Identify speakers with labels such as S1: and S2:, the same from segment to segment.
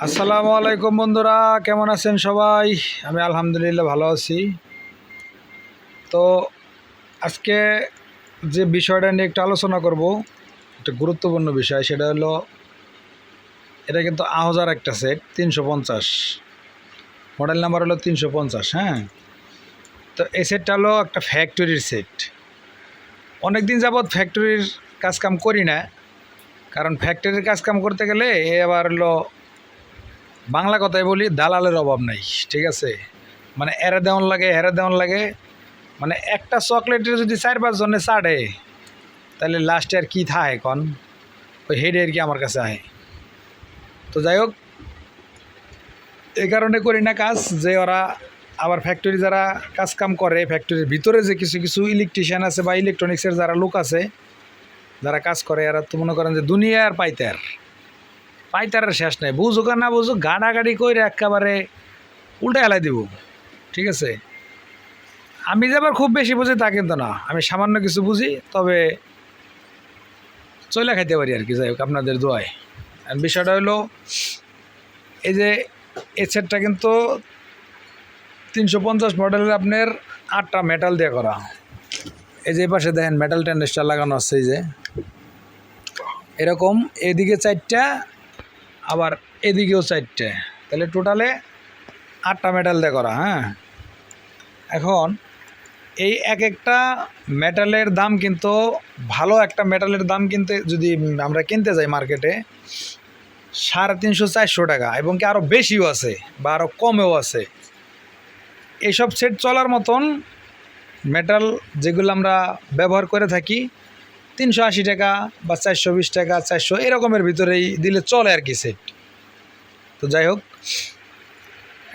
S1: আসসালামু আলাইকুম বন্ধুরা, কেমন আছেন সবাই? আমি আলহামদুলিল্লাহ ভালো আছি। তো আজকে যে বিষয়টা নিয়ে একটু আলোচনা করব, একটা গুরুত্বপূর্ণ বিষয়, সেটা হলো এটা কিন্তু আহজার একটা সেট 350, মডেল নাম্বার হলো 350। হ্যাঁ, তো এই সেটটা হলো একটা ফ্যাক্টরির সেট। অনেক দিন যাবৎ ফ্যাক্টরির কাজকাম করি না, কারণ ফ্যাক্টরির কাজকাম করতে গেলে আবার হলো বাংলা কথায় বলি দালালের অভাব নাই। ঠিক আছে, মানে এরা দেওয়ান লাগে, হেরা দেওয়ান লাগে। মানে একটা চকলেটের যদি 4-5 জনে চাড়ে, তাহলে লাস্টে আর কি থাকে এখন? ওই হেডে আর কি আমার কাছে আহে। তো যাই হোক, এই কারণে করি না কাজ, যে ওরা আবার ফ্যাক্টরি যারা কাজ কাম করে, ফ্যাক্টরির ভিতরে যে কিছু কিছু ইলেকট্রিশিয়ান আছে বা ইলেকট্রনিক্সের যারা লোক আছে, যারা কাজ করে, এরা তো মনে করেন যে দুনিয়ার পাইতারের শেষ নেই। বুঝুক আর না বুঝুক, গাড়াগাড়ি করে একেবারে উল্টে হেলাই দিব। ঠিক আছে, আমি যে আবার খুব বেশি বুঝি তা কিন্তু না, আমি সামান্য কিছু বুঝি, তবে চলে খাইতে পারি আর কি। যাই হোক, আপনাদের দোয়ায়। আর বিষয়টা হলো এই যে এই সেটটা কিন্তু 350 মডেলের, আপনার 8টা মেটাল দিয়ে করা। এই যে পাশে দেখেন মেটাল টেন্ডেস্টার লাগানো আছে, এই যে এরকম এদিকে 4টা, আবার এদিকেও 4টা, তাহলে টোটালে 8টা মেটাল দিয়ে করা। হ্যাঁ, এখন এই এক একটা মেটালের দাম কিন্তু, ভালো একটা মেটালের দাম কিনতে যদি আমরা কিনতে যাই মার্কেটে 350-400 টাকা, এবং কি আরও বেশিও আছে বা আরও কমেও আছে। এইসব সেট চলার মতন মেটাল যেগুলো আমরা ব্যবহার করে থাকি 380 টাকা বা 420 টাকা, 400 এরকমের ভিতরেই দিলে চলে আর কি সেট। তো যাই হোক,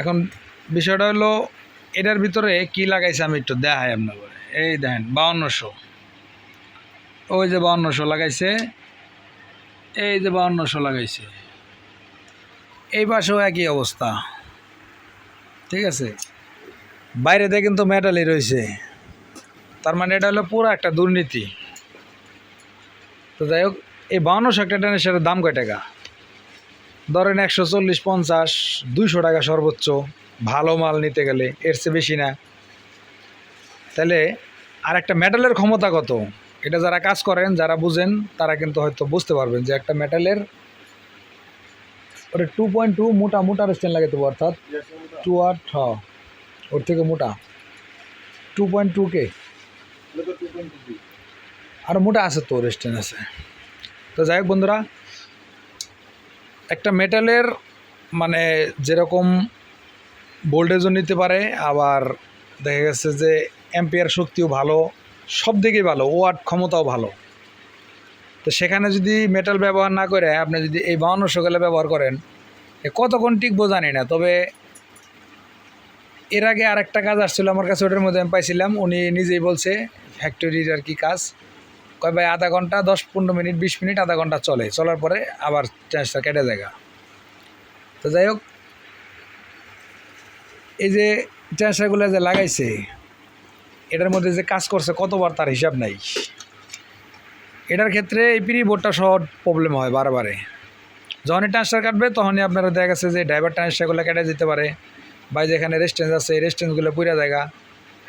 S1: এখন বিষয়টা হলো এটার ভিতরে কি লাগাইছে আমি একটু দেখাই আপনাকে। এই দেখেন 5200, ওই যে 5200 লাগাইছে, এই যে 5200 লাগাইছে, এই পাশেও একই অবস্থা। ঠিক আছে, বাইরেতে কিন্তু মেটালই রয়েছে, তার মানে এটা হলো পুরো একটা দুর্নীতি। তো যাই হোক, এই 5200 একটা টেনিসের দাম কয় টাকা? ধরেন 140, 50, 200 টাকা সর্বোচ্চ, ভালো মাল নিতে গেলে, এর চেয়ে বেশি না। তাহলে আর একটা মেটালের ক্ষমতা কত? এটা যারা কাজ করেন, যারা বুঝেন, তারা কিন্তু হয়তো বুঝতে পারবেন যে একটা মেটালের ওটা 2.2 মোটা মোটা স্ট্যান্ড লাগাতে হবে, অর্থাৎ 2 ওর থেকে মোটা 2.2K, আর মোটা আছে তো, স্ট্যান্ড আছে। তো যাই হোক বন্ধুরা, একটা মেটালের মানে যেরকম ভোল্টেজও নিতে পারে, আবার দেখা গেছে যে অ্যাম্পিয়ার শক্তিও ভালো, সব দিকেই ভালো, ওয়াট ক্ষমতাও ভালো। তো সেখানে যদি মেটাল ব্যবহার না করে আপনি যদি এই 5200 গেলে ব্যবহার করেন, কতক্ষণ টিকবো জানি না। তবে এর আগে আরেকটা কাজ আসছিল আমার কাছে, ওটার মধ্যে আমি পাইছিলাম, উনি নিজেই বলছে ফ্যাক্টরির আর কি কাজ, কয় ভাই আধা ঘন্টা, 10-15 মিনিট, 20 মিনিট, আধা ঘন্টা চলে, চলার পরে আবার ট্রান্সফার কেটে যায়। তো যাই হোক, এই যে ট্রান্সফারগুলো যে লাগাইছে, এটার মধ্যে যে কাজ করছে কতবার তার হিসাব নাই। এটার ক্ষেত্রে এই পিরি বোর্ডটা সহ প্রবলেম হয় বারবারে। যখনই ট্রান্সফার কাটবে তখনই আপনারা দেখা গেছে যে ড্রাইভার ট্রান্সফারগুলো কেটে যেতে পারে, বা যেখানে রেস্টেন্স আছে এই রেস্টেন্সগুলো পুরা জায়গা,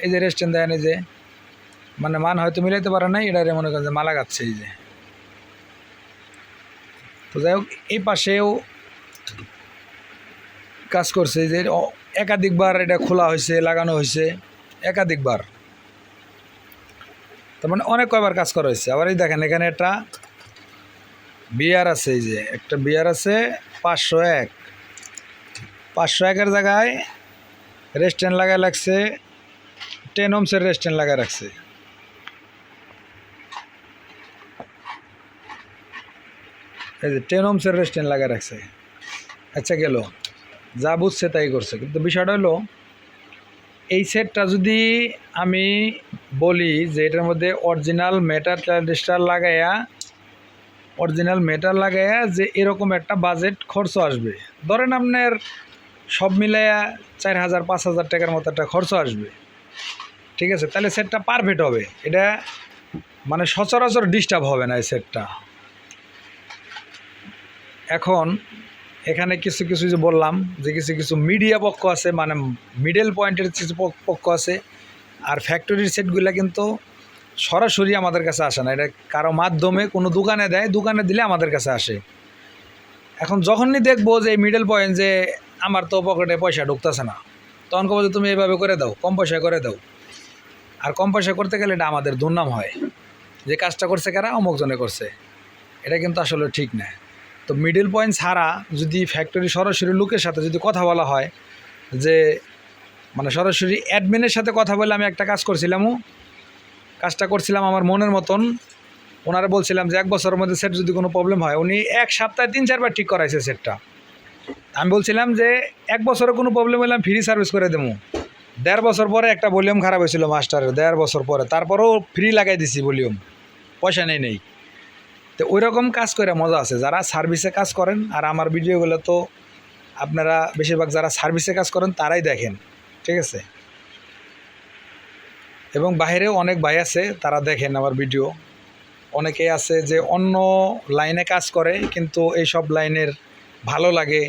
S1: এই যে রেস্টেন্স দেয়, এই যে মানে মান হয়তো মিলাইতে পারে নাই, এটারে মনে করেন যে মালা গাচ্ছে এই যে। তো যাই হোক, এই পাশেও কাজ করছে, যে একাধিকবার এটা খোলা হয়েছে, লাগানো হয়েছে একাধিকবার, তার মানে অনেক কয়বার কাজ করা হয়েছে। আবার এই দেখেন এখানে একটা বিয়ার আছে, এই যে একটা বিয়ার আছে 501, 501-এর জায়গায় রেস্টেন্ট লাগায় লাগছে 10 ohms-এর রেস্টেন্ট লাগায় রাখছে। এই যে 10 ohms-এর রেস্টেন্ট লাগায় রাখছে। আচ্ছা, গেল, যা বুঝছে তাই করছে। কিন্তু বিষয়টা হলো এই সেটটা যদি আমি বলি যে এটার মধ্যে অরিজিনাল মেটাল লাগাইয়া যে এরকম একটা বাজেট খরচ আসবে, ধরেন আপনার সব মিলাইয়া 4000-5000 টাকার মতো একটা খরচ আসবে। ঠিক আছে, তাহলে সেটটা পারফেক্ট হবে, এটা মানে সচরাচর ডিস্টার্ব হবে না এই সেটটা। এখন এখানে কিছু কিছু যে বললাম যে কিছু কিছু মিডিয়া পক্ষ আছে, মানে মিডল পয়েন্টের কিছু পক্ষ আছে। আর ফ্যাক্টরির সেটগুলো কিন্তু সরাসরি আমাদের কাছে আসে না, এটা কারো মাধ্যমে কোনো দোকানে দেয়, দোকানে দিলে আমাদের কাছে আসে। এখন যখনই দেখবো যে মিডল পয়েন্ট যে আমার তো পকেটে পয়সা ঢুকতেছে না, তখন কবো যে তুমি এইভাবে করে দাও, কম পয়সায় করে দাও। আর কম পয়সা করতে গেলে এটা আমাদের দুর্নাম হয় যে কাজটা করছে কারা, অমুকজনে করছে। এটা কিন্তু আসলে ঠিক না। তো মিডল পয়েন্ট ছাড়া যদি ফ্যাক্টরি সরাসরি লোকের সাথে যদি কথা বলা হয়, যে মানে সরাসরি অ্যাডমিনের সাথে কথা বলে আমি একটা কাজ করছিলামও, কাজটা করছিলাম আমার মনের মতন। ওনারা বলছিলাম যে 1 বছরের মধ্যে সেট যদি কোনো প্রবলেম হয়, উনি 1 সপ্তাহে 3-4 বার ঠিক করাইছে সেটটা। আমি বলছিলাম যে 1 বছরে কোনো প্রবলেম হলে আমি ফ্রি সার্ভিস করে দেবো। 1.5 বছর পরে একটা ভলিউম খারাপ হয়েছিল মাস্টারের, 1.5 বছর পরে, তারপরেও ফ্রি লাগাই দিছি ভলিউম, পয়সা নেই। তো ওই রকম কাজ করে মজা আছে যারা সার্ভিসে কাজ করেন। আর আমার ভিডিওগুলো তো আপনারা বেশিরভাগ যারা সার্ভিসে কাজ করেন তারাই দেখেন, ঠিক আছে। এবং বাইরেও অনেক ভাই আছে তারা দেখেন আমার ভিডিও। অনেকেই আছে যে অন্য লাইনে কাজ করে কিন্তু এই সব লাইনের ভালো লাগে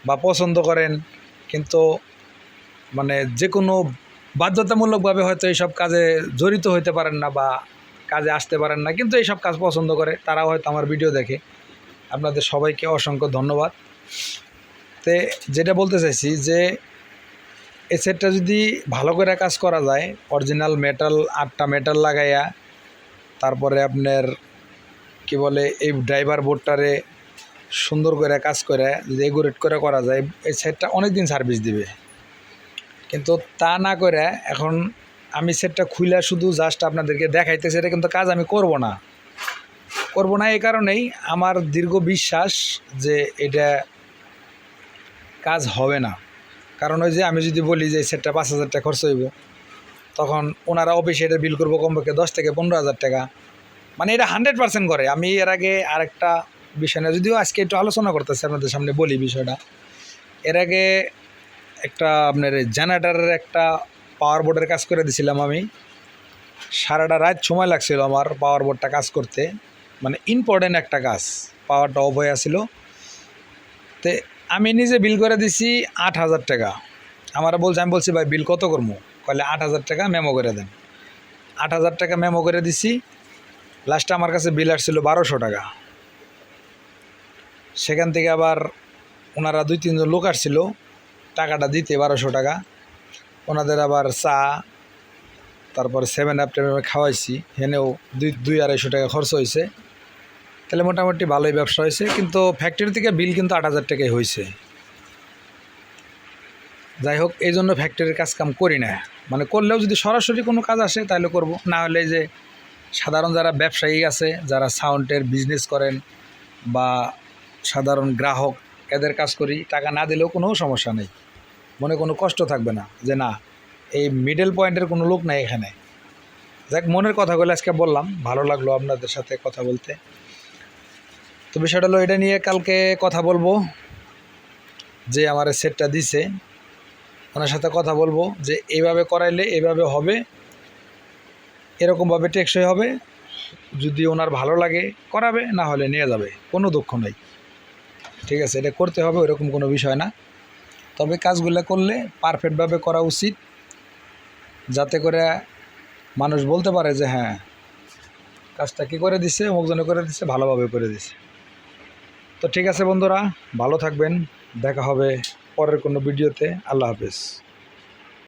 S1: বা পছন্দ করেন, কিন্তু মানে যে কোনো বাধ্যতামূলকভাবে হয়তো এইসব কাজে জড়িত হইতে পারেন না বা কাজে আসতে পারেন না, কিন্তু এইসব কাজ পছন্দ করে, তারাও হয়তো আমার ভিডিও দেখে। আপনাদের সবাইকে অসংখ্য ধন্যবাদ। তো যেটা বলতে চাইছি যে এই সেটটা যদি ভালো করে কাজ করা যায়, অরিজিনাল মেটাল 8টা মেটাল লাগাইয়া, তারপরে আপনার কি বলে এই ড্রাইভার বোর্ডটারে সুন্দর করে কাজ করে যদি এগুরেট করে করা যায়, এই সেটটা অনেক দিন সার্ভিস দিবে। কিন্তু তা না করে এখন আমি সেটটা খুলে শুধু জাস্ট আপনাদেরকে দেখাইতেছি, এটা কিন্তু কাজ আমি করব না এই কারণেই আমার দীর্ঘ বিশ্বাস যে এটা কাজ হবে না। কারণ ওই যে আমি যদি বলি যে সেটটা 5,000 টাকা খরচ হইব, তখন ওনারা অফিসে এটা বিল করবো কমপক্ষে 10 থেকে 15,000 টাকা। মানে এটা 100% করে। আমি এর আগে আরেকটা বিষয় না, যদিও আজকে একটু আলোচনা করতেছি আপনাদের সামনে বলি বিষয়টা। এর আগে একটা আপনার জেনারেটারের একটা পাওয়ার বোর্ডের কাজ করে দিয়েছিলাম আমি। সারাটা রাত সময় লাগছিল আমার পাওয়ার বোর্ডটা কাজ করতে, মানে ইম্পর্টেন্ট একটা কাজ, পাওয়ারটা অফ হয়ে আসছিল। তো আমি নিজে বিল করে দিছি 8,000 টাকা। আমরা আমি বলছি ভাই বিল কত করবো, কইলে 8,000 টাকা মেমো করে দেন। 8,000 টাকা মেমো করে দিছি। লাস্টে আমার কাছে বিল আসছিল 1,200 টাকা। সেখান থেকে আবার ওনারা 2-3 জন লোক আসছিল টাকাটা দিতে, 1,200 টাকা। ওনাদের আবার চা, তারপর 7 আপ খাওয়াইছি, হেনেও 200-250 টাকা খরচ হয়েছে। তাহলে মোটামুটি ভালোই ব্যবসা হয়েছে। কিন্তু ফ্যাক্টরি থেকে বিল কিন্তু 8,000 টাকাই হয়েছে। যাই হোক, এই জন্য ফ্যাক্টরির কাজ কাম করি না। মানে করলেও যদি সরাসরি কোনো কাজ আসে তাহলে করব, না হলে যে সাধারণ যারা ব্যবসায়ী আছে, যারা সাউন্ডের বিজনেস করেন বা সাধারণ গ্রাহক, এদের কাজ করি, টাকা না দিলেও কোনো সমস্যা নেই, মনে কোনো কষ্ট থাকবে না যে না এই মিডল পয়েন্টের কোনো লোক নাই এখানে। যাক, মনের কথাগুলো আজকে বললাম, ভালো লাগলো আপনাদের সাথে কথা বলতে। তো বিষয়টা হলো এটা নিয়ে কালকে কথা বলবো, যে আমার সেটটা দিছে ওনার সাথে কথা বলবো যে এইভাবে করাইলে এইভাবে হবে, এরকমভাবে টেকসই হবে। যদি ওনার ভালো লাগে করাবে, না হলে নিয়ে যাবে, কোনো দুঃখ নেই, ঠিক আছে। এটা করতে হবে, ওইরকম কোনো বিষয় না। তবে কাজগুলো করলে পারফেক্টভাবে করা উচিত, যাতে করে মানুষ বলতে পারে যে হ্যাঁ কাজটা কী করে দিছে, অমুকজনে করে দিছে, ভালোভাবে করে দিছে। তো ঠিক আছে বন্ধুরা, ভালো থাকবেন, দেখা হবে পরের কোনো ভিডিওতে। আল্লাহ হাফেজ।